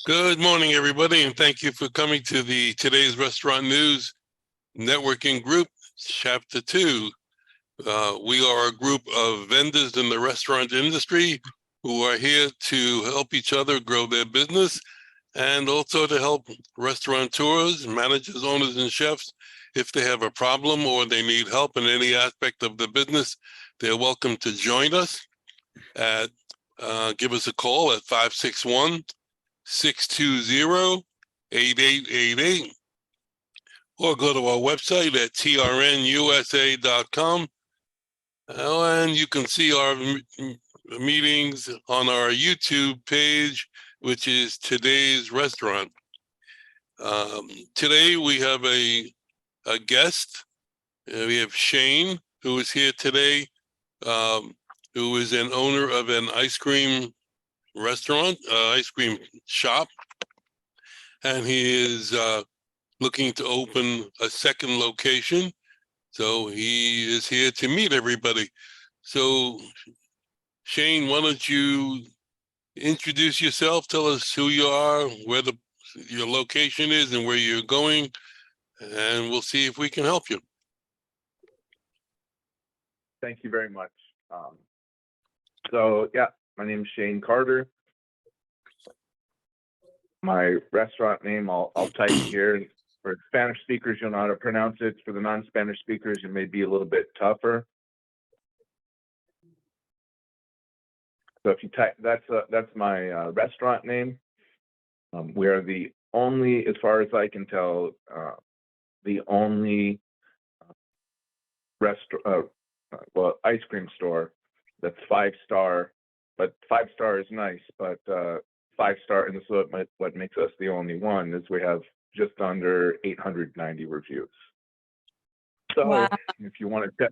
Good morning, everybody, and thank you for coming to the today's Restaurant News Networking Group, Chapter 2. We are a group of vendors in the restaurant industry who are here to help each other grow their business and also to help restaurateurs, managers, owners, and chefs. If they have a problem or they need help in any aspect of the business, they're welcome to join us. Give us a call at 561-620-8888 or go to our website at trnusa.com. And you can see our meetings on our YouTube page, which is Today's Restaurant. Today we have a guest. We have Shane, who is here today, who is an owner of an ice cream restaurant, ice cream shop, and he is looking to open a second location. So he is here to meet everybody. So Shane, why don't you introduce yourself? Tell us who you are, where your location is, and where you're going, and we'll see if we can help you. Thank you very much. So yeah, my name is Shane Carter. My restaurant name, I'll type here. For Spanish speakers, you'll know how to pronounce it. For the non-Spanish speakers, it may be a little bit tougher. So if you type, that's my restaurant name. We are the only, as far as I can tell, the only ice cream store that's 5-star. But 5-star is nice, but 5-star, and this is what makes us the only one, is we have just under 890 reviews. So wow. If you want to,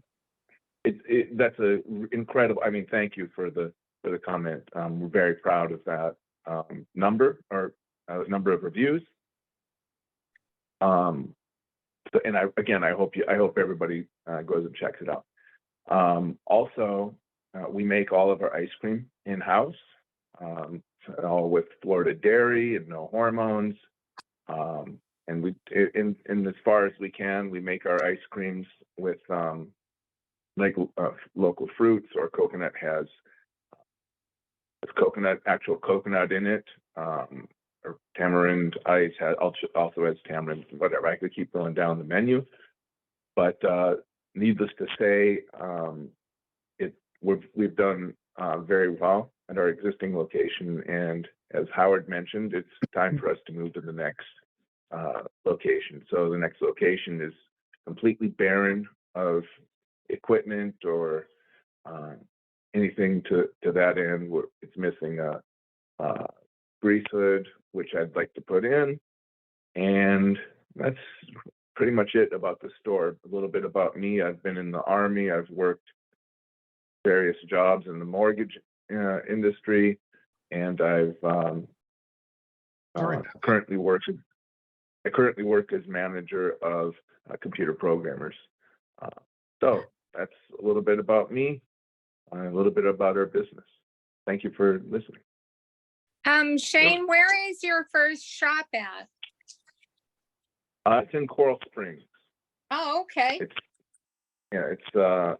that's a incredible. I mean, thank you for the comment. We're very proud of that number of reviews. And I hope everybody goes and checks it out. Also, we make all of our ice cream in-house, all with Florida dairy and no hormones. And we, in as far as we can, we make our ice creams with local fruits, or coconut has actual coconut in it, or tamarind ice also has tamarind, whatever. I could keep going down the menu, but needless to say, we've done very well at our existing location, and as Howard mentioned, it's time for us to move to the next location. So the next location is completely barren of equipment or anything to that end. It's missing a grease hood, which I'd like to put in, and that's pretty much it about the store. A little bit about me: I've been in the Army. I've worked various jobs in the mortgage industry, and I've currently work as manager of computer programmers. So that's a little bit about me, a little bit about our business. Thank you for listening. Shane, where is your first shop at? It's in Coral Springs. Oh, okay. It's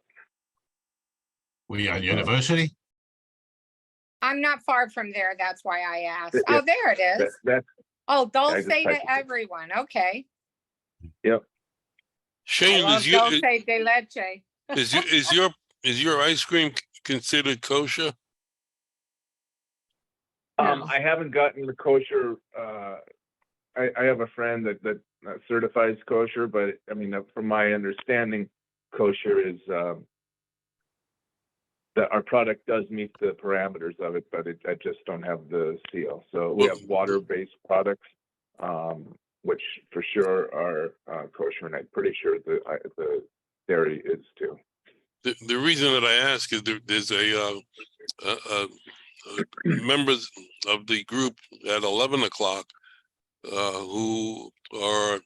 We on University? I'm not far from there. That's why I asked. Oh, there it is. Dulce to everyone. Okay. Yep. Shane, dulce de leche. is your ice cream considered kosher? I haven't gotten the kosher. I have a friend that certifies kosher, but I mean, from my understanding, kosher is that our product does meet the parameters of it, but I just don't have the seal. So we have water-based products, which for sure are kosher, and I'm pretty sure the dairy is too. The reason that I ask is there's members of the group at 11 o'clock who are,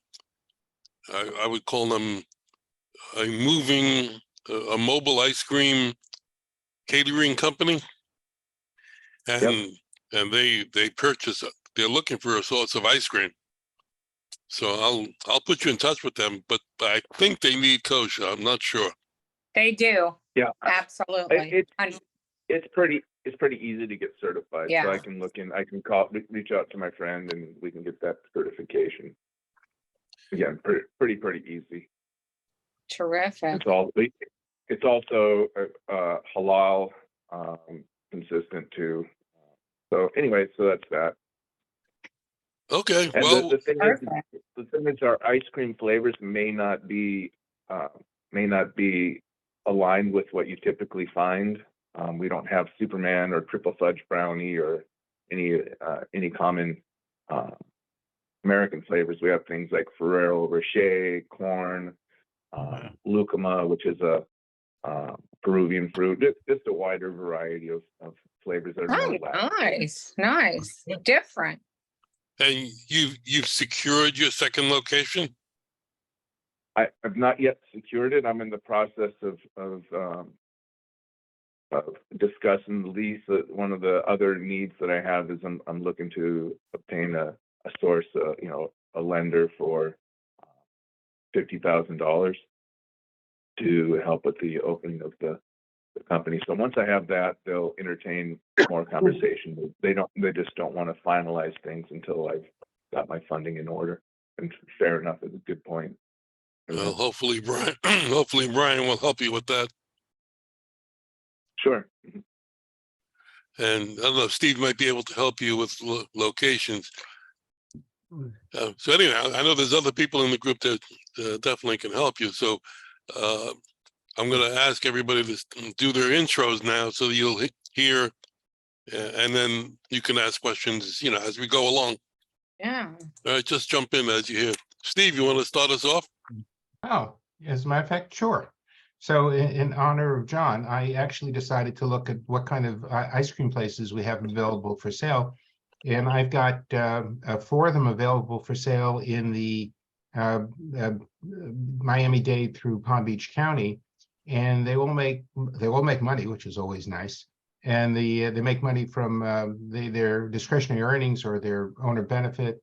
I would call them a mobile ice cream catering company, and and they purchase. They're looking for a source of ice cream. So I'll put you in touch with them, but I think they need kosher. I'm not sure. They do. Yeah, Absolutely. it's pretty easy to get certified. Yeah. So I can reach out to my friend, and we can get that certification. Again, pretty easy. Terrific. It's also halal, consistent too. So anyway, so that's that. Okay. And Well, the thing is, our ice cream flavors may not be aligned with what you typically find. We don't have Superman or triple fudge brownie or any common American flavors. We have things like Ferrero Rocher, corn, lucuma, which is a Peruvian fruit. Just a wider variety of flavors that are more Nice. Different. and you've secured your second location? I've not yet secured it. I'm in the process of discussing the lease. One of the other needs that I have is I'm looking to obtain a source, a lender for $50,000 to help with the opening of the company. So once I have that, they'll entertain more conversation. They just don't want to finalize things until I've got my funding in order. And fair enough is a good point. Well, hopefully Brian will help you with that. Sure. And I don't know, Steve might be able to help you with locations. So anyway, I know there's other people in the group that definitely can help you. So I'm going to ask everybody to do their intros now, so that you'll hear, and then you can ask questions, as we go along. Yeah. All right, just jump in as you hear. Steve, you want to start us off? Oh, as a matter of fact, sure. So in honor of John, I actually decided to look at what kind of ice cream places we have available for sale. And I've got 4 of them available for sale in the Miami-Dade through Palm Beach County. And they will make money, which is always nice. And they make money from their discretionary earnings, or their owner benefit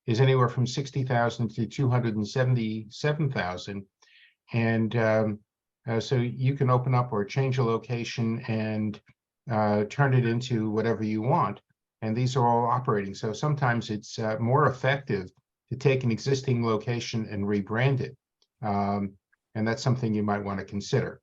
is anywhere from $60,000 to $277,000. And so you can open up or change a location and turn it into whatever you want. And these are all operating. So sometimes it's more effective to take an existing location and rebrand it. And that's something you might want to consider.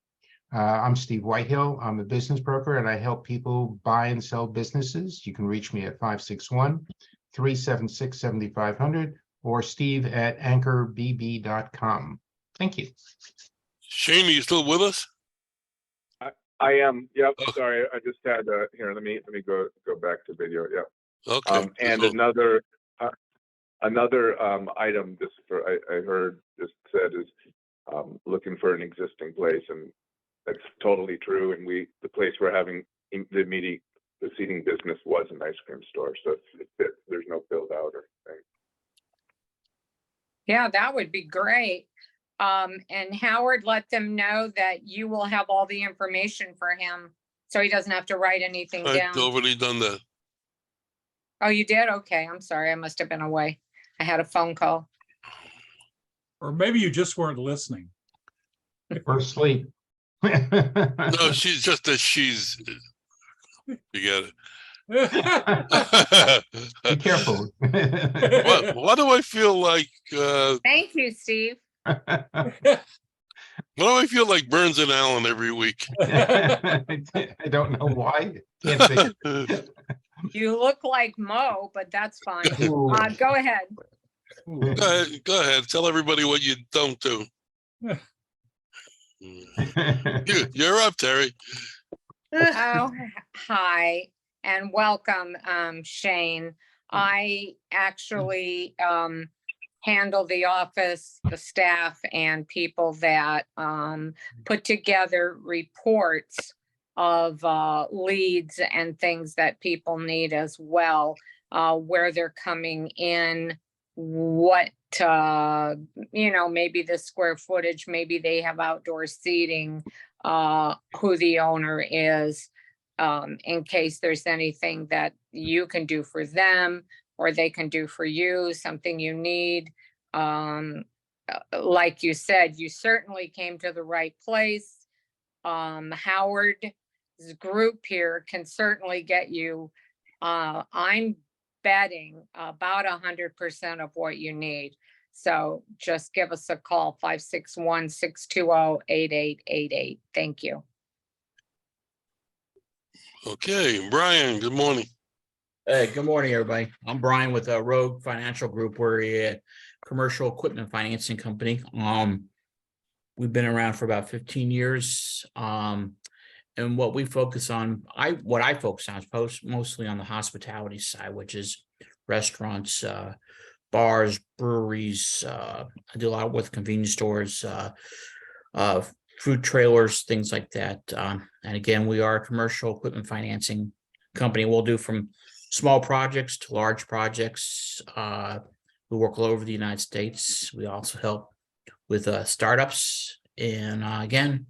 I'm Steve Whitehill. I'm a business broker, and I help people buy and sell businesses. You can reach me at 561-376-7500 or steve@anchorbb.com. Thank you. Shane, are you still with us? I am. Yep. Okay. Sorry, I just had here. Let me go back to video. Yep. Okay. And another item I heard just said is looking for an existing place, and that's totally true. And the place we're having the seating business was an ice cream store, so there's no build out or anything. Yeah, that would be great. And Howard, let them know that you will have all the information for him, so he doesn't have to write anything down. I've already done that. Oh, you did? Okay, I'm sorry. I must have been away. I had a phone call. Or maybe you just weren't listening. Or asleep. No, she's just that you get it. Be careful. Why do I feel like Thank you, Steve. why do I feel like Burns and Allen every week? I don't know why. Can't think. You look like Mo, but that's fine. Ooh. Go ahead. Go ahead. Tell everybody what you don't do. You're up, Terry. Oh, hi, and welcome, Shane. I actually handle the office, the staff, and people that put together reports of leads and things that people need as well, where they're coming in, what maybe the square footage, maybe they have outdoor seating, who the owner is. in case there's anything that you can do for them or they can do for you, something you need. Like you said, you certainly came to the right place. Howard's group here can certainly get you, I'm betting about 100% of what you need. So just give us a call, 561-620-8888. Thank you. Okay, Brian, good morning. Hey, good morning, everybody. I'm Brian with Rogue Financial Group. We're a commercial equipment financing company. We've been around for about 15 years. And what we focus on, what I focus on is mostly on the hospitality side, which is restaurants, bars, breweries. I do a lot with convenience stores, food trailers, things like that. And again, we are a commercial equipment financing company. We'll do from small projects to large projects. We work all over the United States. We also help with startups. And again,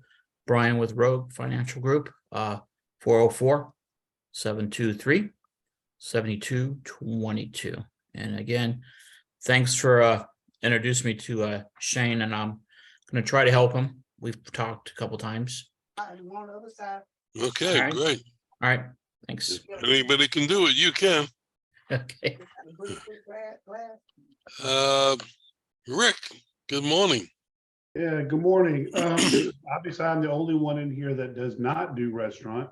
Brian with Rogue Financial Group, 404-723-7222. And again, thanks for introducing me to Shane, and I'm going to try to help him. We've talked a couple times. Okay, All right. great. All right, thanks. If anybody can do it, you can. Okay. Rick, good morning. Yeah, good morning. Obviously, I'm the only one in here that does not do restaurant,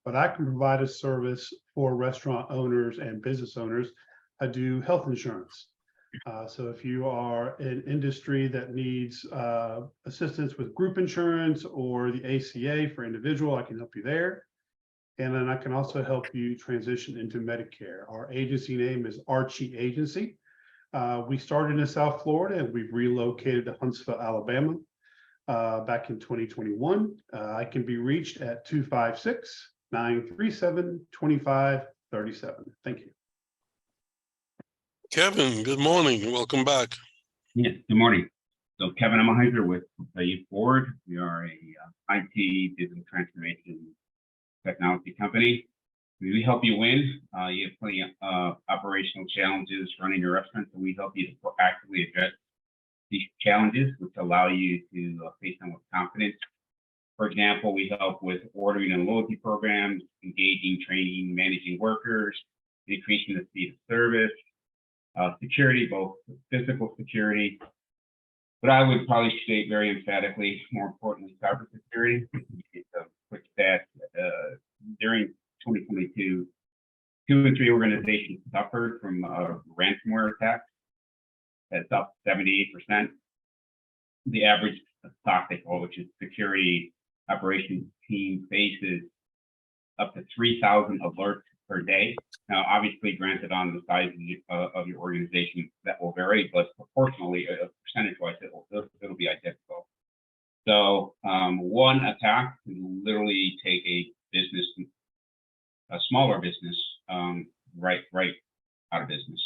but I can provide a service for restaurant owners and business owners. I do health insurance. So if you are an industry that needs assistance with group insurance or the ACA for individual, I can help you there. And then I can also help you transition into Medicare. Our agency name is Archie Agency. We started in South Florida and we've relocated to Huntsville, Alabama back in 2021. I can be reached at 256-937-2537. Thank you. Kevin, good morning. Welcome back. Yes, good morning. So Kevin Emmelheiser with Forward. We are a IT digital transformation technology company. We help you win. You have plenty of operational challenges running your restaurant, so we help you to proactively address these challenges, which allow you to face them with confidence. For example, we help with ordering and loyalty programs, engaging, training, managing workers, increasing the speed of service, security, both physical security, but I would probably state very emphatically, more importantly, cybersecurity. It's a quick stat. During 2022, 2 in 3 organizations suffered from ransomware attacks. That's up 78%. The average SOC they call, which is security operations team, faces up to 3,000 alerts per day. Now, obviously, granted on the size of your organization, that will vary, but proportionally, percentage-wise, it'll be identical. So one attack can literally take a business, a smaller business, right out of business.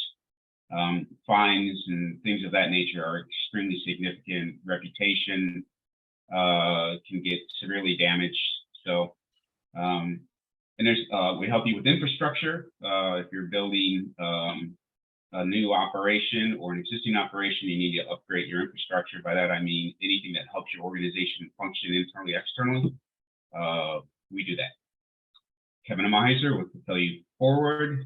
Fines and things of that nature are extremely significant. Reputation can get severely damaged. So, and there's we help you with infrastructure. If you're building a new operation or an existing operation, you need to upgrade your infrastructure. By that I mean anything that helps your organization function internally, externally. We do that. Kevin Emmelheiser with Propel You Forward.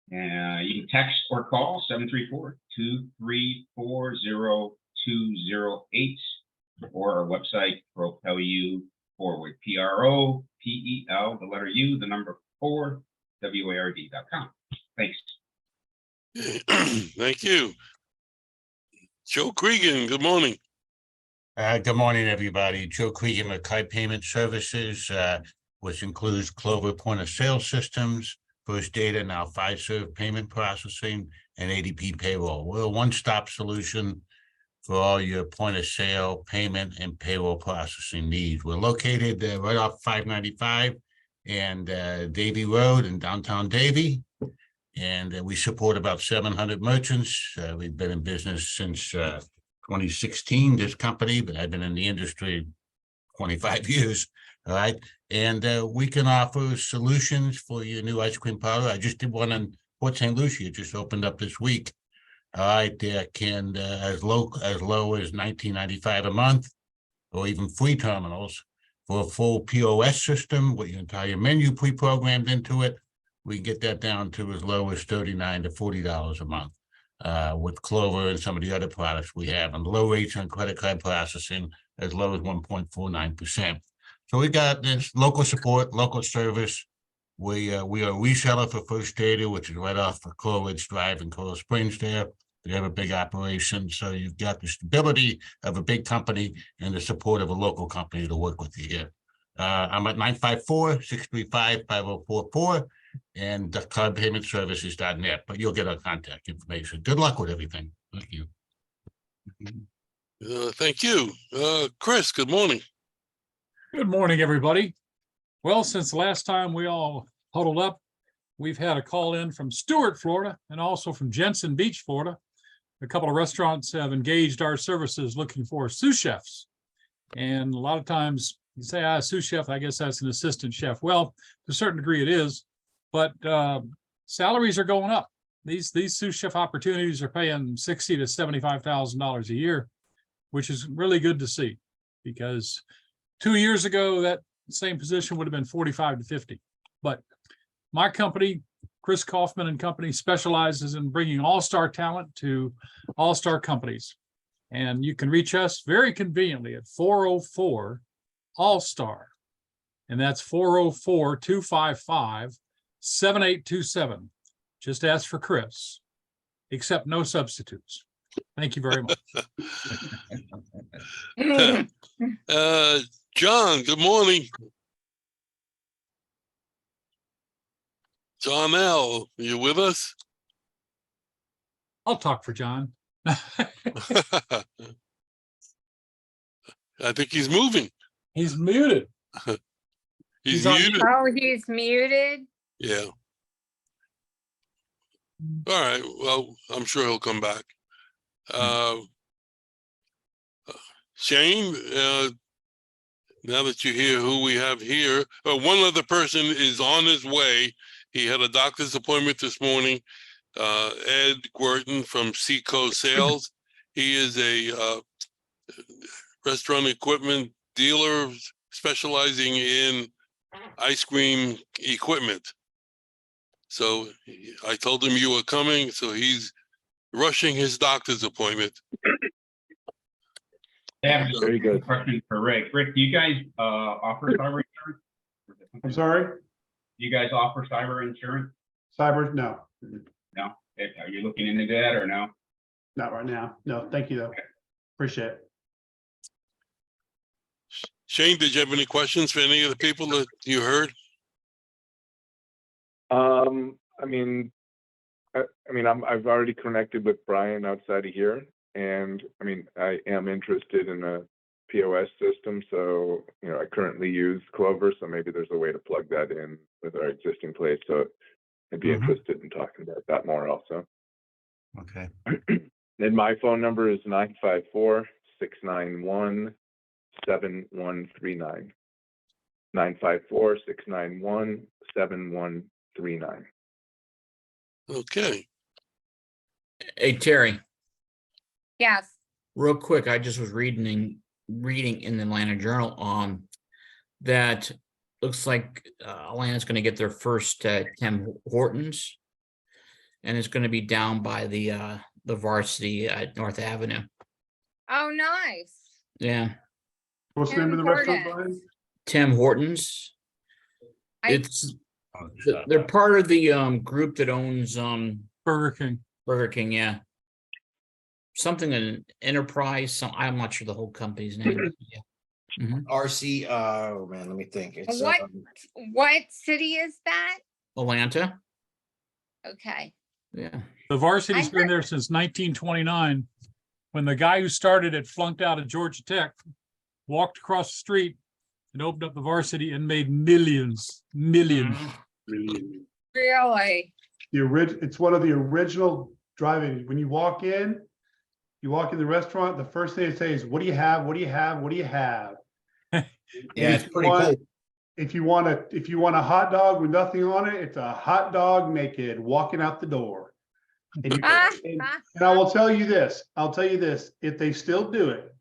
And you can text or call 734-234-0208 or our website, Propel You Forward, PROPEL, the letter U, the number 4, WARD.com. Thanks. Thank you. Joe Cregan, good morning. Good morning, everybody. Joe Cregan with Kite Payment Services, which includes Clover point of sale systems, First Data, now Fiserv payment processing, and ADP payroll. We're a one-stop solution for all your point of sale, payment, and payroll processing needs. We're located right off 595 and Davie Road in downtown Davie. And we support about 700 merchants. We've been in business since 2016, this company, but I've been in the industry 25 years. All right, and we can offer solutions for your new ice cream parlor. I just did one in Port St. Lucie. It just opened up this week. All right, there can as low as $19.95 a month, or even free terminals for a full POS system with your entire menu pre-programmed into it. We can get that down to as low as $39 to $40 a month with Clover and some of the other products we have, and low rates on credit card processing as low as 1.49%. So we got this local support, local service. We are a reseller for First Data, which is right off of Coral Ridge Drive in Coral Springs there. They have a big operation, so you've got the stability of a big company and the support of a local company to work with you here. I'm at 954-635-5044 and cardpaymentservices.net, but you'll get our contact information. Good luck with everything. Thank you. Thank you. Chris, good morning. Good morning, everybody. Well, since the last time we all huddled up, we've had a call in from Stuart, Florida, and also from Jensen Beach, Florida. A couple of restaurants have engaged our services looking for sous chefs. And a lot of times you say, sous chef, I guess that's an assistant chef. Well, to a certain degree it is, but salaries are going up. These sous chef opportunities are paying $60,000 to $75,000 a year, which is really good to see, because 2 years ago, that same position would have been 45 to 50. But my company, Chris Kaufman and Company, specializes in bringing all-star talent to all-star companies. And you can reach us very conveniently at 404 All-Star. And that's 404-255-7827. Just ask for Chris, except no substitutes. Thank you very much. John, good morning. John L., you with us? I'll talk for John. I think he's moving. He's muted. He's He's on muted. Oh, he's muted. Yeah. All right. Well, I'm sure he'll come back. Shane, now that you hear who we have here, one other person is on his way. He had a doctor's appointment this morning. Ed Gwerton from Seaco Sales. He is a restaurant equipment dealer specializing in ice cream equipment. So I told him you were coming, so he's rushing his doctor's appointment. I have just Very good. a question for Rick. Rick, do you guys offer cyber insurance? I'm sorry, Do you guys offer cyber insurance? cyber, no, No? Are you looking into that or no? not right now. No, thank you though. Appreciate it. Shane, did you have any questions for any of the people that you heard? I've already connected with Brian outside of here, and I am interested in a POS system. So, I currently use Clover, so maybe there's a way to plug that in with our existing place. So I'd be interested in talking about that more also. Okay. And my phone number is 954-691-7139. 954-691-7139. Okay. Hey, Terry, Yes. real quick, I just was reading in the Atlanta Journal that looks like Atlanta's going to get their first Tim Hortons, and it's going to be down by the varsity at North Avenue. Oh, nice. Yeah, What's the name of the restaurant, Brian? Tim Hortons. I- They're part of the group that owns Burger King. Burger King. Yeah, something an enterprise. I'm not sure the whole company's name. Yeah. Mhm. RC, oh man, let me think. It's What city is that? Atlanta. Okay. Yeah. The varsity's I been there since 1929. When the guy who started it flunked out of Georgia Tech, walked across the street and opened up the varsity and made millions. Really? It's one of the original drive-in. When you walk in the restaurant, the first thing they say is, what do you have? What do you have? What do you have? Yeah, it's pretty cool. if you want a hot dog with nothing on it, it's a hot dog naked walking out the door. And, and I will tell you this, if they still do it,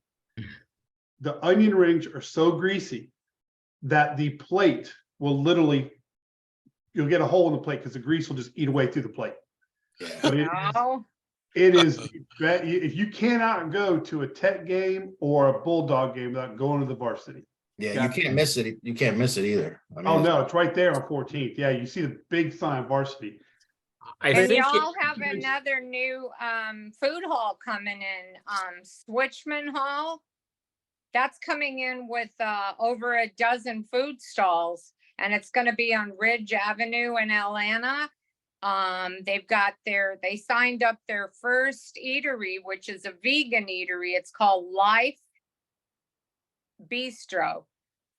the onion rings are so greasy that the plate will literally, you'll get a hole in the plate because the grease will just eat away through the plate. But No. it is, if you cannot go to a Tech game or a Bulldog game without going to the varsity. Yeah, you can't miss it. You can't miss it either. I mean, Oh, no, it's right there on 14th. Yeah, you see the big sign varsity. I And think, y'all have another new food hall coming in, Switchman Hall. That's coming in with over a dozen food stalls, and it's gonna be on Ridge Avenue in Atlanta. They signed up their first eatery, which is a vegan eatery. It's called Life Bistro.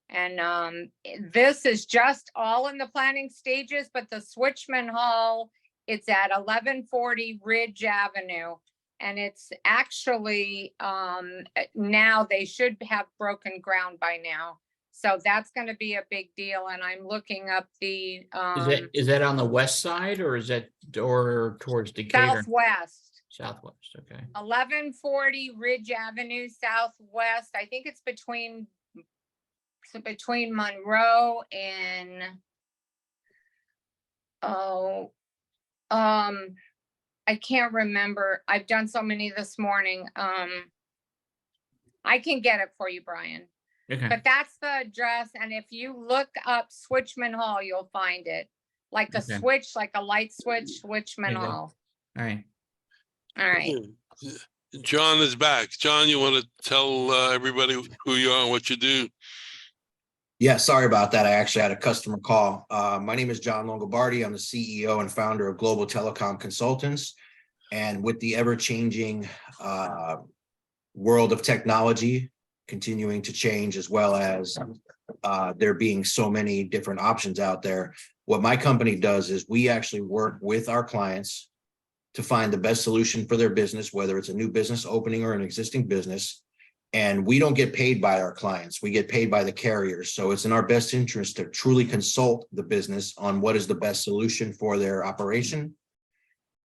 And this is just all in the planning stages, but the Switchman Hall, it's at 1140 Ridge Avenue. And it's actually, now they should have broken ground by now. So that's gonna be a big deal. And I'm looking up the is that on the west side or is that or towards Decatur? Southwest. Southwest, okay. 1140 Ridge Avenue Southwest. I think it's between Monroe and I can't remember. I've done so many this morning. I can get it for you, Brian. Okay, But that's the address, and if you look up Switchman Hall, you'll find it. Like a Okay. switch, like a light switch, Switchman Yeah. Hall. all right. All right. John is back. John, you want to tell everybody who you are and what you do? yeah, sorry about that. I actually had a customer call. My name is John Longobardi. I'm the CEO and founder of Global Telecom Consultants. And with the ever-changing world of technology continuing to change, as well as there being so many different options out there, what my company does is we actually work with our clients to find the best solution for their business, whether it's a new business opening or an existing business. And we don't get paid by our clients. We get paid by the carriers. So it's in our best interest to truly consult the business on what is the best solution for their operation.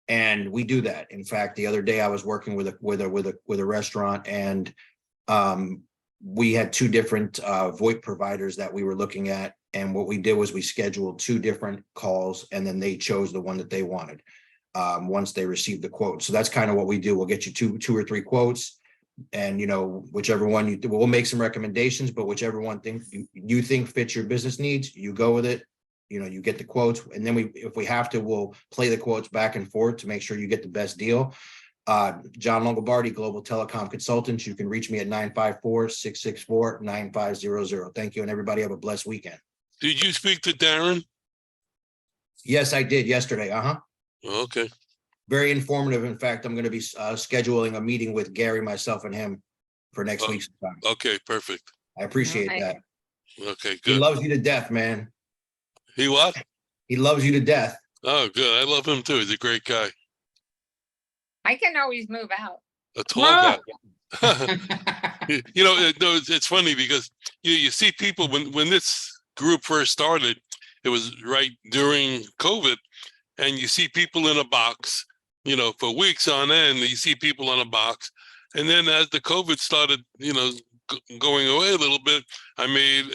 And we do that. In fact, the other day I was working with a restaurant, and we had two different VoIP providers that we were looking at. And what we did was we scheduled two different calls, and then they chose the one that they wanted once they received the quote. So that's kind of what we do. We'll get you two or three quotes, and whichever one we'll make some recommendations, but whichever one you think fits your business needs, you go with it. You get the quotes, and then if we have to, we'll play the quotes back and forth to make sure you get the best deal. John Longobardi, Global Telecom Consultants. You can reach me at 954-664-9500. Thank you, and everybody have a blessed weekend. Did you speak to Darren? Yes, I did yesterday. Okay. Very informative. In fact, I'm going to be scheduling a meeting with Gary, myself, and him for next week's time. Okay, perfect. I appreciate Okay. that. Okay, He good. loves you to death, man. He what? He loves you to death. Oh, good. I love him too. He's a great guy. I can always move out. A tall guy. It's funny because you see people when this group first started, it was right during COVID, and you see people in a box, for weeks on end. You see people in a box, and then as the COVID started, going away a little bit, I made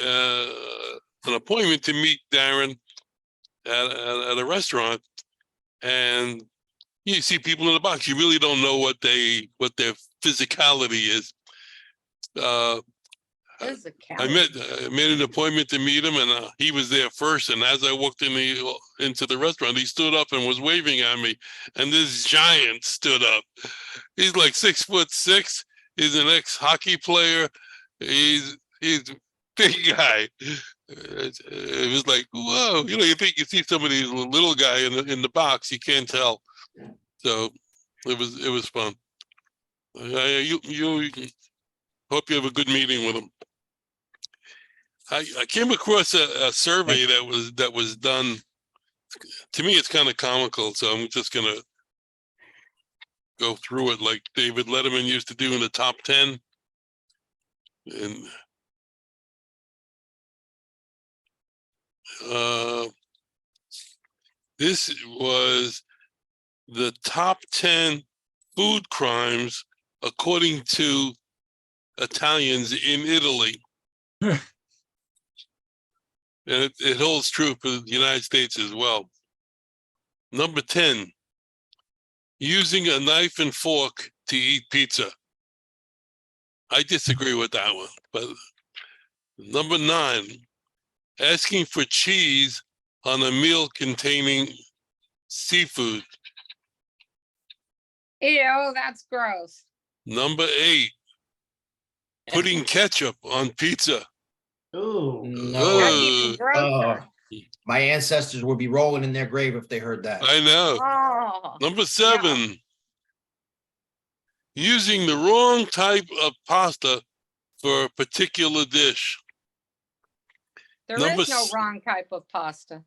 an appointment to meet Darren at a restaurant, and you see people in the box. You really don't know what their physicality is. I made an appointment to meet him, and he was there first. And as I walked into the restaurant, he stood up and was waving at me. And this giant stood up. He's like 6'6". He's an ex-hockey player. He's a big guy. It was like, whoa! You think you see somebody little guy in the box, you can't tell. So it was fun. You hope you have a good meeting with him. I came across a survey that was done. To me, it's kind of comical, so I'm just gonna go through it like David Letterman used to do in the top 10. And This was the top 10 food crimes according to Italians in Italy. And it holds true for the United States as well. Number 10, using a knife and fork to eat pizza. I disagree with that one, but number 9, asking for cheese on a meal containing seafood. Ew, that's gross. Number 8, putting ketchup on pizza. Oh, No, That's even grosser. My ancestors would be rolling in their grave if they heard that. I know. Oh, Number 7, using the wrong type of pasta for a particular dish. there Number is no s- wrong type of pasta.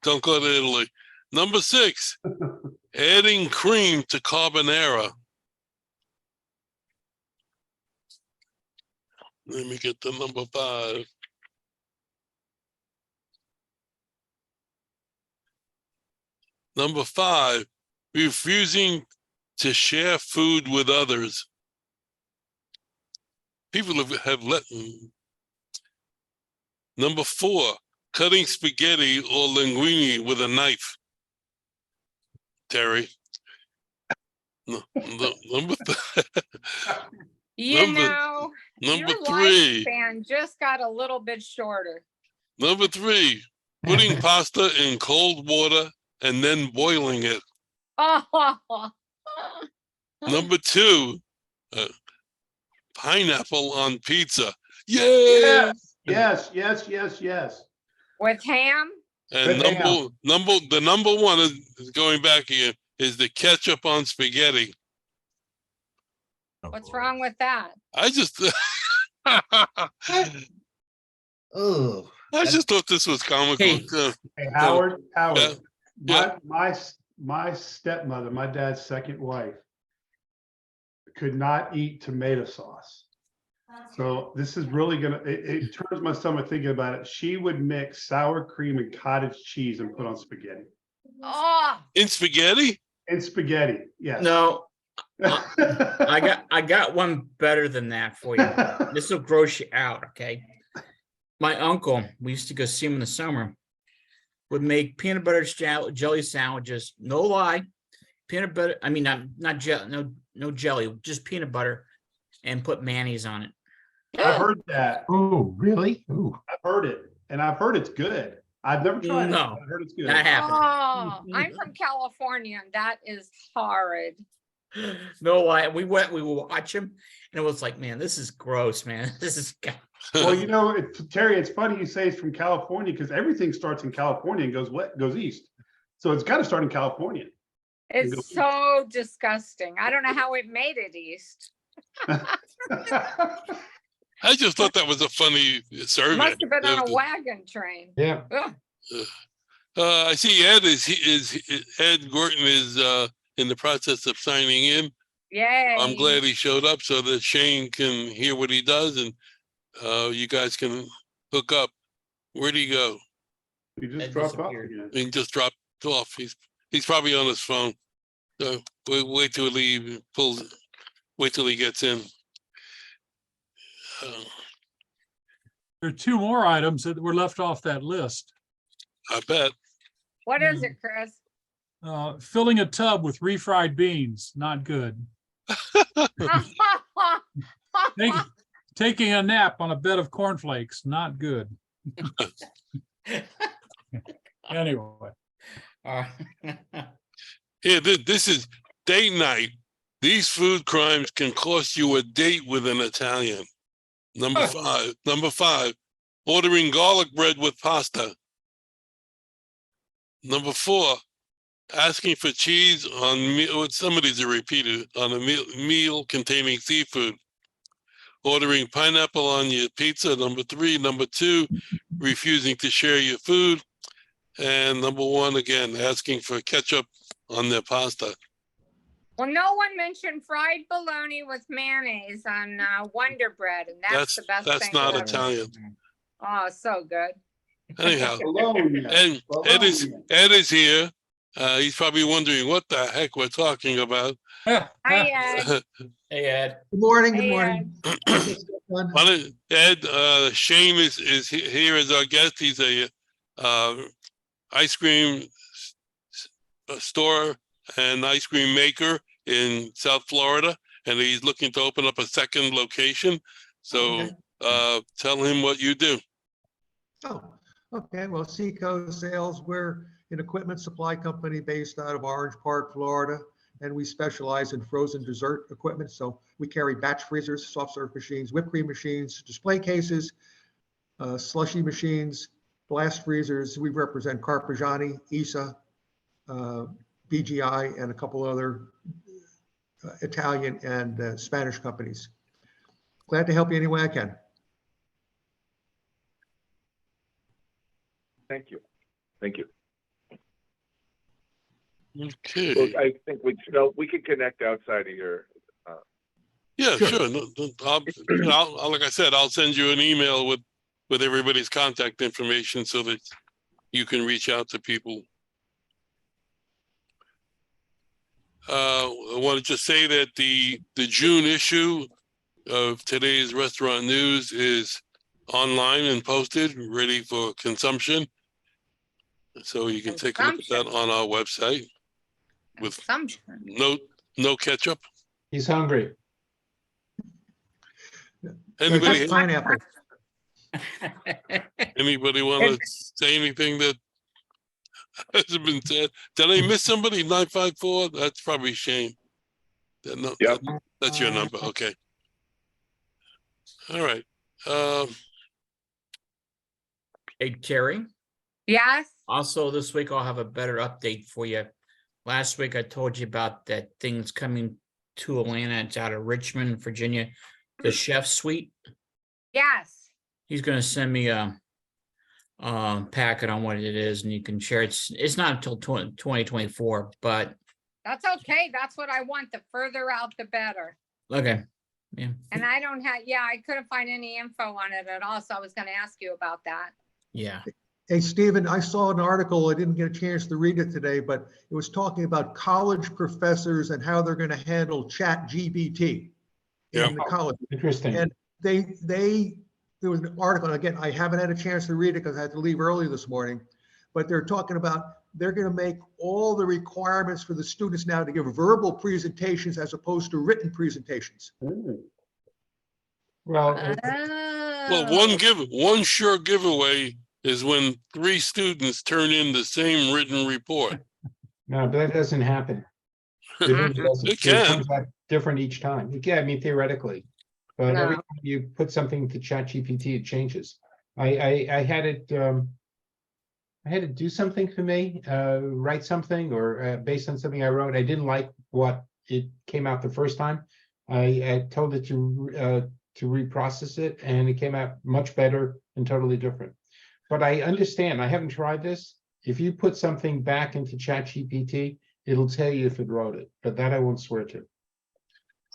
Don't go to Italy. Number 6, adding cream to carbonara. Let me get to number 5. Number 5, refusing to share food with others. People have let. Number 4, cutting spaghetti or linguine with a knife. Terry. Number You Number- know, number your 3. lifespan just got a little bit shorter. Number 3, putting pasta in cold water and then boiling it. Oh, Number 2, pineapple on pizza. Yay! yes. with ham? And Good ham. the number 1 is going back here is the ketchup on spaghetti. What's wrong with that? I just I Oh, just thought this was comical. Hey. Hey, Howard, Yeah, yeah. my stepmother, my dad's second wife, could not eat tomato sauce. So this is really gonna, it turns my stomach thinking about it. She would mix sour cream and cottage cheese and put on spaghetti. Oh, In spaghetti? And spaghetti, yes. no, I got one better than that for you. This will gross you out, okay? My uncle, we used to go see him in the summer, would make peanut butter jelly sandwiches, no lie. Peanut butter, I mean, not jelly, no jelly, just peanut butter, and put mayonnaise on it. I've heard that. Oh, really? Ooh. I've heard it, and I've heard it's good. I've never tried it. No, but I've heard it's good. not happening. oh, I'm from California and that is horrid. No lie. We would watch him, and it was like, man, this is gross, man. This is. Well, you know, Terry, it's funny you say it's from California because everything starts in California and goes east. So it's got to start in California. It's so disgusting. I don't know how it made it east. I just thought that was a funny survey. Must have been on a wagon train. Yeah. Ugh. I see Ed Gorton is in the process of signing in. Yay. I'm glad he showed up so that Shane can hear what he does and you guys can hook up. Where'd he go? You just That dropped off disappeared. again. He just dropped off. He's probably on his phone. So wait till he pulls. Wait till he gets in. There are 2 more items that were left off that list. I bet. What is it, Chris? Filling a tub with refried beans, not good. Taking a nap on a bed of cornflakes, not good. Anyway, Here, this is date night. These food crimes can cost you a date with an Italian. Number 5, ordering garlic bread with pasta. Number 4, asking for cheese on meal. Some of these are repeated on a meal containing seafood. Ordering pineapple on your pizza. Number 3. Number 2, refusing to share your food. And number 1, again, asking for ketchup on their pasta. Well, no one mentioned fried bologna with mayonnaise on Wonder Bread, and that's the best thing. That's not ever. Italian. Oh, so good. Anyhow, Bologna, and bologna. Ed is here. He's probably wondering what the heck we're talking about. Hi, Ed. Hey, Ed. Good morning, good Hey, morning. Ed, Shane is here as our guest. He's a ice cream store and ice cream maker in South Florida, and he's looking to open up a second location. So tell him what you do. Oh, okay. Well, Seco Sales, we're an equipment supply company based out of Orange Park, Florida, and we specialize in frozen dessert equipment. So we carry batch freezers, soft serve machines, whipped cream machines, display cases, slushy machines, blast freezers. We represent Carpigiani, ISA, BGI, and a couple other Italian and Spanish companies. Glad to help you any way I can. Thank you. Thank you. Okay. Well, I think we could connect outside of your, Yeah, Sure. sure. No, I'll, like I said, I'll send you an email with everybody's contact information so that you can reach out to people. I want to just say that the June issue of today's Restaurant News is online and posted, ready for consumption. So you can take a look at that on our website with no ketchup. He's hungry. Anybody Pineapple. want to say anything that hasn't been said? Did I miss somebody? 954? That's probably Shane. Yep. That's your number. Okay. All right. Hey, Terry. Yes, Also, this week I'll have a better update for you. Last week I told you about that thing's coming to Atlanta. It's out of Richmond, Virginia. The chef suite. yes. He's gonna send me a packet on what it is, and you can share it. It's not until 2024, but That's okay. That's what I want. The further out, the better. okay. Yeah. And I don't have, I couldn't find any info on it at all. So I was going to ask you about that. Yeah. Hey, Stephen, I saw an article, I didn't get a chance to read it today, but it was talking about college professors and how they're going to handle Chat GPT in the college. Interesting. And there was an article, and again, I haven't had a chance to read it because I had to leave early this morning, but they're talking about they're going to make all the requirements for the students now to give verbal presentations as opposed to written presentations. Well, one sure giveaway is when 3 students turn in the same written report. no, but that doesn't happen. It really doesn't. It can. comes out different each time. I mean, theoretically. But every No. time you put something to ChatGPT, it changes. I had it I had to do something for me, write something or based on something I wrote. I didn't like what it came out the first time. I told it to reprocess it, and it came out much better and totally different. But I understand. I haven't tried this. If you put something back into ChatGPT, it'll tell you if it wrote it, but that I won't swear to.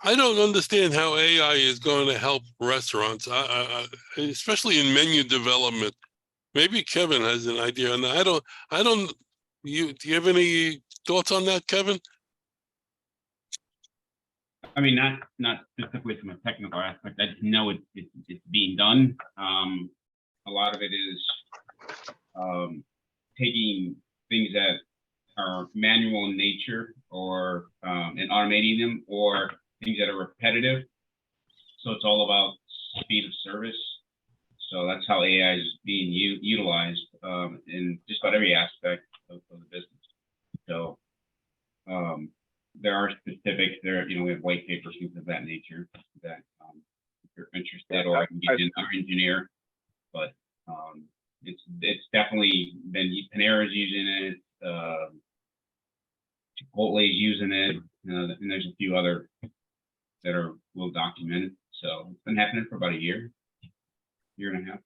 I don't understand how AI is going to help restaurants, especially in menu development. Maybe Kevin has an idea on that. Do you have any thoughts on that, Kevin? I mean, not specifically from a technical aspect. I just know it's being done. A lot of it is taking things that are manual in nature, or and automating them, or things that are repetitive. So it's all about speed of service. So that's how AI is being utilized in just about every aspect of the business. So there are specifics there. We have white papers, things of that nature that if you're interested, or I can get in our engineer. But it's definitely been, Panera's using it, Chipotle is using it, and there's a few other that are well documented. So it's been happening for about a year and a half.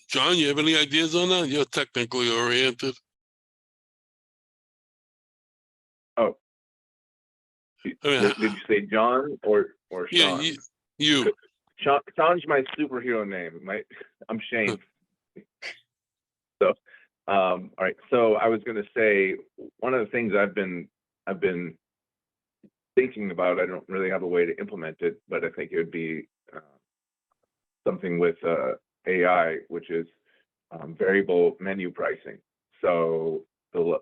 John, you have any ideas on that? You're technically oriented. Oh, I mean, did you say John or yeah, Sean? you. Sean's my superhero name. I'm Shane. So, all right. So I was going to say, one of the things I've been thinking about, I don't really have a way to implement it, but I think it would be something with AI, which is variable menu pricing. So the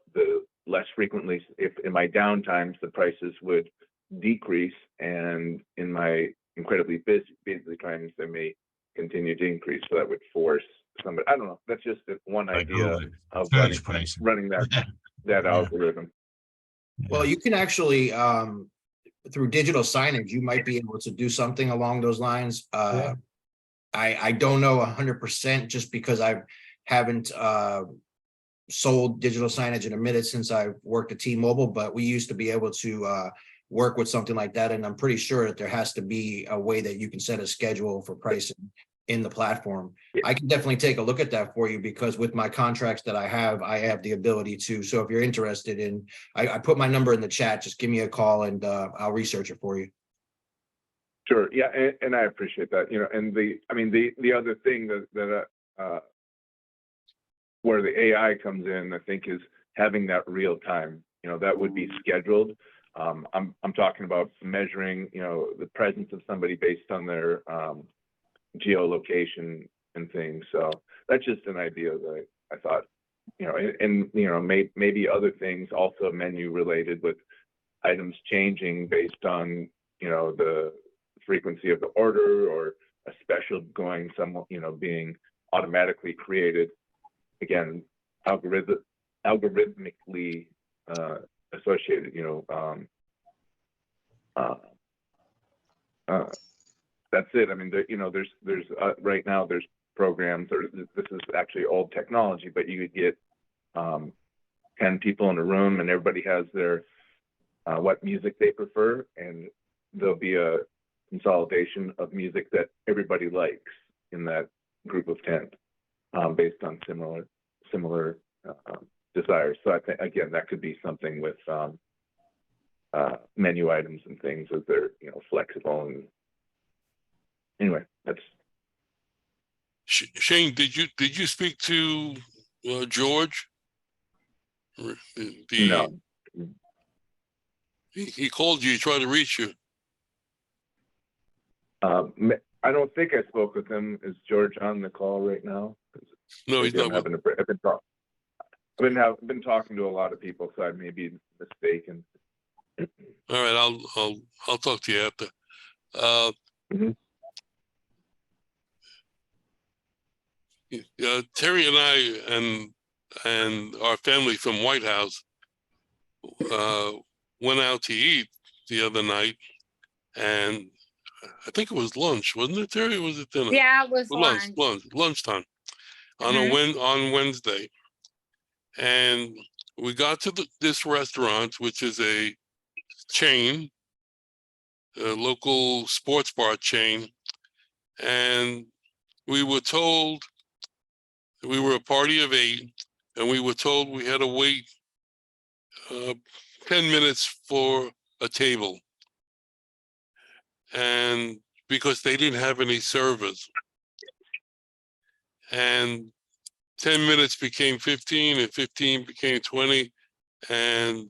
less frequently, if in my down times, the prices would decrease, and in my incredibly busy times, they may continue to increase. So that would force somebody, I don't know, that's just one Like idea Google, of surge pricing. running that Yeah. algorithm. Well, you can actually, through digital signage, you might be able to do something along those lines. Yeah. I don't know 100% just because I haven't sold digital signage in a minute since I've worked at T-Mobile, but we used to be able to work with something like that. And I'm pretty sure that there has to be a way that you can set a schedule for pricing in the platform. I can definitely take a look at that for you, because with my contracts that I have the ability to. So if you're interested in, I put my number in the chat, just give me a call and I'll research it for you. Sure. Yeah, and I appreciate that. You know, and the other thing that where the AI comes in, I think, is having that real time. You know, that would be scheduled. I'm talking about measuring, you know, the presence of somebody based on their geolocation and things. So that's just an idea that I thought, you know, and you know, maybe other things also menu related, with items changing based on, you know, the frequency of the order, or a special going some, you know, being automatically created. Again, algorithmically associated, you know, that's it. I mean, you know, there's right now there's programs, or this is actually old technology, but you could get 10 people in a room, and everybody has their what music they prefer, and there'll be a consolidation of music that everybody likes in that group of 10, based on similar desires. So I think, again, that could be something with menu items and things, as they're, you know, flexible. And anyway, that's Shane, did you speak to George? no. He called you, he tried to reach you. I don't think I spoke with him. Is George on the call right now? No, he's not. I've been talking to a lot of people, so I may be mistaken. All right, I'll talk to you after. Terry and I and our family from White House went out to eat the other night, and I think it was lunch, wasn't it, Terry? Or was it dinner? Yeah, it was lunch. Lunchtime on on Wednesday, and we got to this restaurant, which is a chain, a local sports bar chain, and we were told we were a party of 8, and we were told we had to wait 10 minutes for a table, and because they didn't have any servers, and 10 minutes became 15, and 15 became 20, and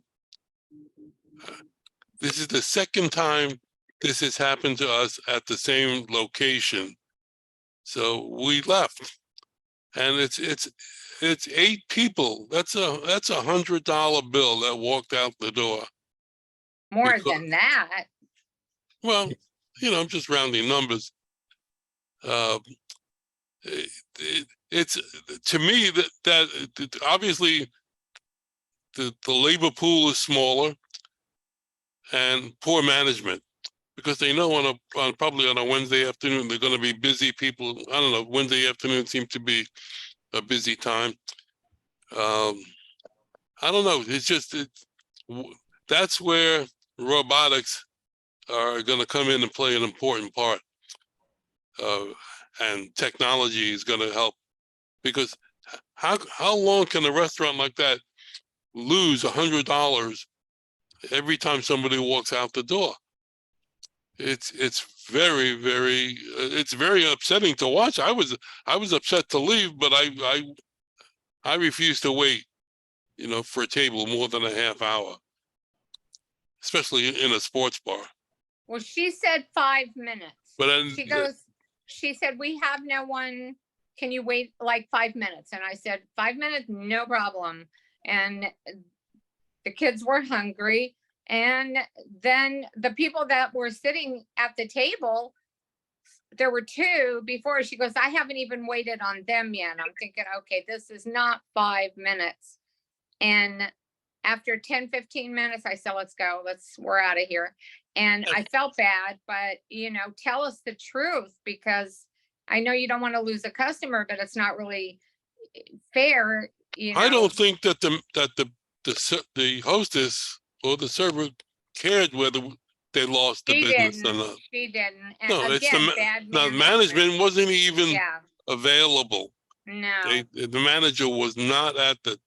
this is the second time this has happened to us at the same location. So we left, and it's 8 people. That's a $100 bill that walked out the door. More than that. Well, you know, I'm just rounding numbers. It's to me that obviously the labor pool is smaller, and poor management, because they know on probably on a Wednesday afternoon they're going to be busy people. I don't know. Wednesday afternoon seems to be a busy time. I don't know. It's just that's where robotics are going to come in and play an important part, and technology is going to help, because how long can a restaurant like that lose $100 every time somebody walks out the door? it's very, very, it's very upsetting to watch. I was upset to leave, but I refused to wait, for a table more than a half hour, especially in a sports bar. Well, she said 5 minutes. But then, She said, we have no one. Can you wait like 5 minutes? And I said, 5 minutes, no problem. And the kids were hungry. And then the people that were sitting at the table, there were two before. She goes, I haven't even waited on them yet. I'm thinking, okay, this is not 5 minutes. And after 10, 15 minutes, I said, let's go. We're out of here. And I felt bad, but tell us the truth, because I know you don't want to lose a customer, but it's not really fair. I don't think that the hostess or the server cared whether they lost the business or not. She didn't. And No, it's again, the bad now management wasn't even Yeah, available. no, The manager was not at the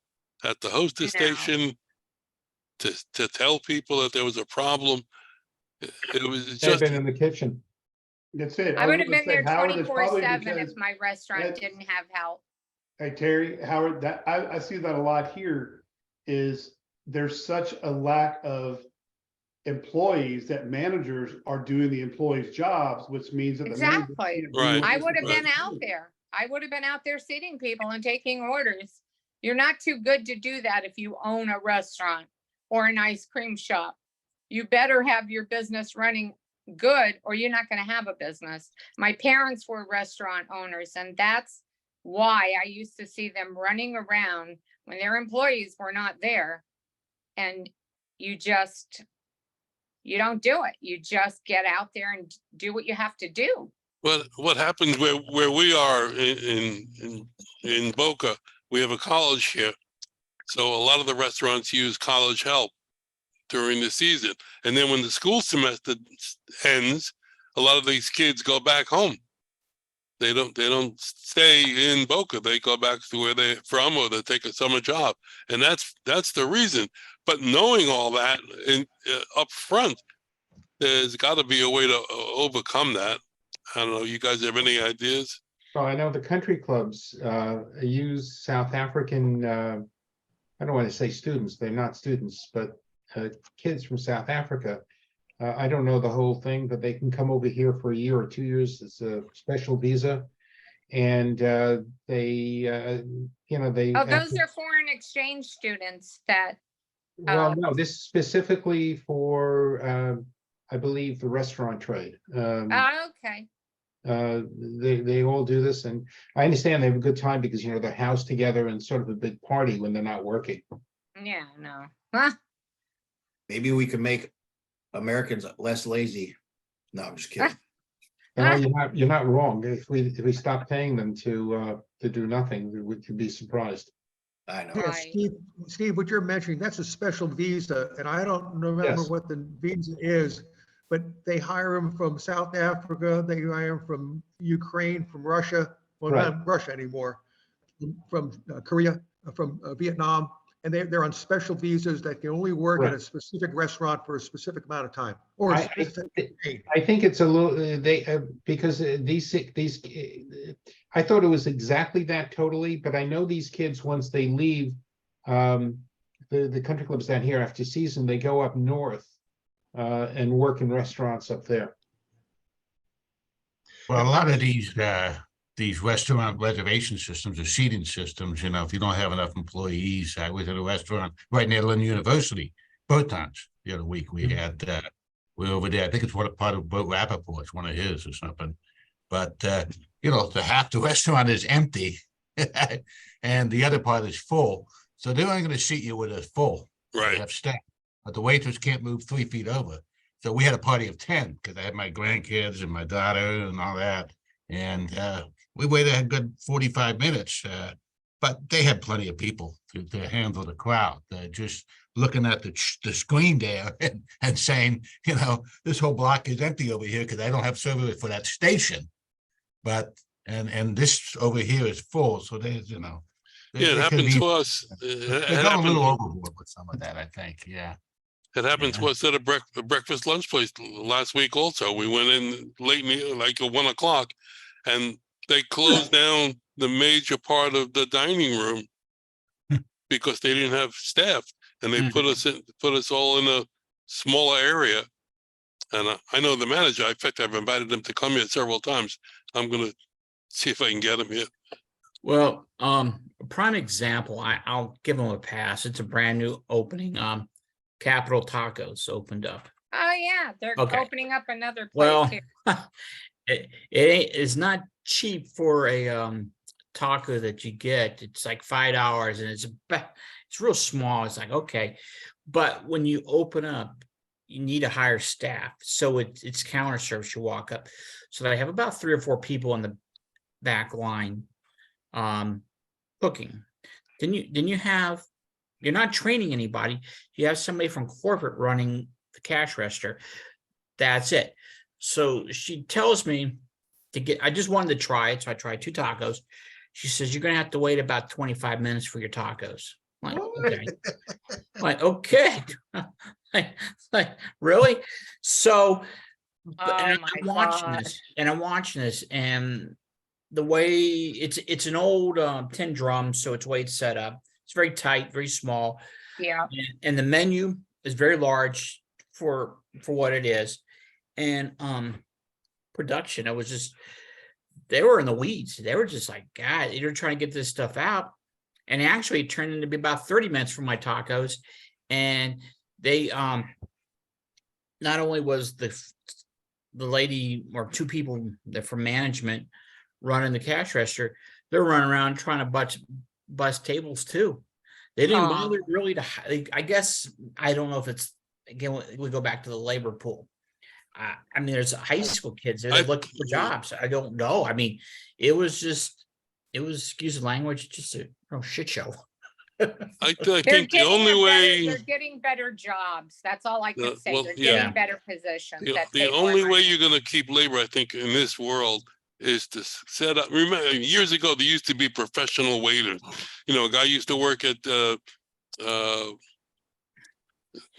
hostess No. station to tell people that there was a problem. It was They've just been in the kitchen. That's it. I was would have gonna been say, there Howard, it's probably 24/7 because- if my restaurant that's- didn't have help. Hey, Terry, Howard, that I see that a lot here is there's such a lack of employees that managers are doing the employees' jobs, which means that the managers Exactly. can't do Right. what I they're would have supposed been to out do. there. I would have been out there seating people and taking orders. You're not too good to do that if you own a restaurant or an ice cream shop. You better have your business running good, or you're not going to have a business. My parents were restaurant owners, and that's why I used to see them running around when their employees were not there. And you don't do it. You just get out there and do what you have to do. what happens where we are in Boca. We have a college here, so a lot of the restaurants use college help during the season, and then when the school semester ends, a lot of these kids go back home. They don't stay in Boca. They go back to where they're from, or they take a summer job, and that's the reason. But knowing all that up front, there's got to be a way to overcome that. I don't know. You guys have any ideas? Well, I know the country clubs use South African, I don't want to say students, they're not students, but kids from South Africa. I don't know the whole thing, but they can come over here for a year or 2 years. It's a special visa. And they Oh, those are foreign exchange students that, well, no, this is specifically for, I believe, the restaurant trade. okay. They all do this, and I understand they have a good time because, they're housed together in sort of a big party when they're not working. Yeah, no. Huh? Maybe we could make Americans less lazy. No, I'm just kidding. No, you're not wrong. If we stop paying them to do nothing, we could be surprised. I know. Yeah, Right. Steve, what you're mentioning, that's a special visa, and I don't remember Yes. what the visa is, but they hire them from South Africa, they hire them from Ukraine, from Russia, well, Right. not Russia anymore, from Korea, from Vietnam, and they're on special visas that can only work at a Right. specific restaurant for a specific amount of time, or a I specific date. I think it's a little, because these, I thought it was exactly that totally, but I know these kids, once they leave, the country clubs down here after season, they go up north and work in restaurants up there. Well, a lot of these restaurant reservation systems or seating systems, if you don't have enough employees. I was at a restaurant right near Lynn University, both times the other week. We had, we were over there. I think it's part of Bo Rappaport's, one of his or something. But, the half the restaurant is empty and the other part is full. So they're only going to seat you when it's full. They Right. have staff, but the waitress can't move 3 feet over. So we had a party of 10 because I had my grandkids and my daughter and all that. And we waited a good 45 minutes, but they had plenty of people to handle the crowd. Just looking at the screen there and saying, this whole block is empty over here because I don't have service for that station. But and this over here is full. So there's, Yeah, it happened to us. They're going a little overboard with some of that, I think. Yeah. It happened Yeah. to us at a breakfast lunch place last week also. We went in late, like at 1 o'clock, and they closed down the major part of the dining room because they didn't have staff, and they put us all in a smaller area. And I know the manager. In fact, I've invited them to come here several times. I'm gonna see if I can get them here. Well, a prime example, I'll give them a pass. It's a brand new opening. Capital Tacos opened up. Oh, yeah, they're Okay. opening up another place Well, here. it's not cheap for a taco that you get. It's like $5 and it's real small. It's like, okay. But when you open up, you need to hire staff. So it's counter service. You walk up. So they have about 3 or 4 people in the back line cooking. Then you're not training anybody. You have somebody from corporate running the cash register. That's it. So she tells me I just wanted to try it. So I tried 2 tacos. She says, you're going to have to wait about 25 minutes for your tacos. I'm like, okay. like, really? So, Oh, my I'm watching God. this and the way it's an old tin drum. So it's way it's set up. It's very tight, very small. Yeah. And the menu is very large for what it is. And production, it was just, they were in the weeds. They were just like, God, you're trying to get this stuff out. And actually it turned into be about 30 minutes for my tacos. And they not only was the lady or 2 people that from management running the cash register, they're running around trying to bust tables too. They didn't bother really I guess, I don't know if it's, again, we go back to the labor pool. I mean, there's high school kids that are looking for jobs. I don't know. I mean, it was, excuse the language, just a shit show. I They're think the only way, they're getting better jobs. That's all I can say. well, They're yeah. getting better positions. that the pay only more way money. you're going to keep labor, I think, in this world is to set up. Remember, years ago, there used to be professional waiters. You know, a guy used to work at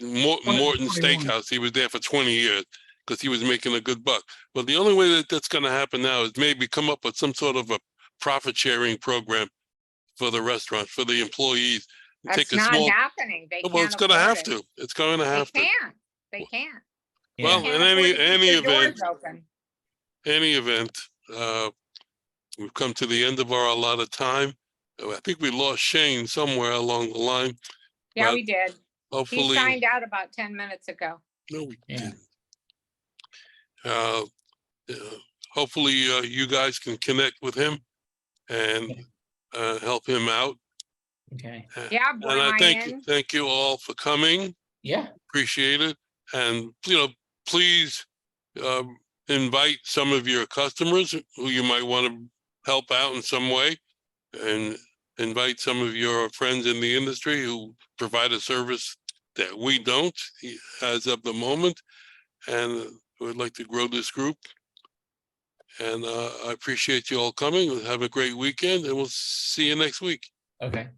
Morton Steakhouse. He was there for 20 years because he was making a good buck. But the only way that's going to happen now is maybe come up with some sort of a profit sharing program for the restaurant, for the employees. That's not happening. They Well, it's can't going to afford have it. to. It's going to have to. They can't. Well, Can't in afford to keep any their doors event, open. we've come to the end of our allotted time. I think we lost Shane somewhere along the line. Yeah, but we did. He Hopefully, signed out about 10 minutes ago. no, we Yeah. didn't. Hopefully, you guys can connect with him and help him out. Okay. Yeah, And I Brian. thank you all for coming. Yeah. Appreciate it. And, please invite some of your customers who you might want to help out in some way, and invite some of your friends in the industry who provide a service that we don't as of the moment. And we'd like to grow this group. And I appreciate you all coming. Have a great weekend, and we'll see you next week. Okay.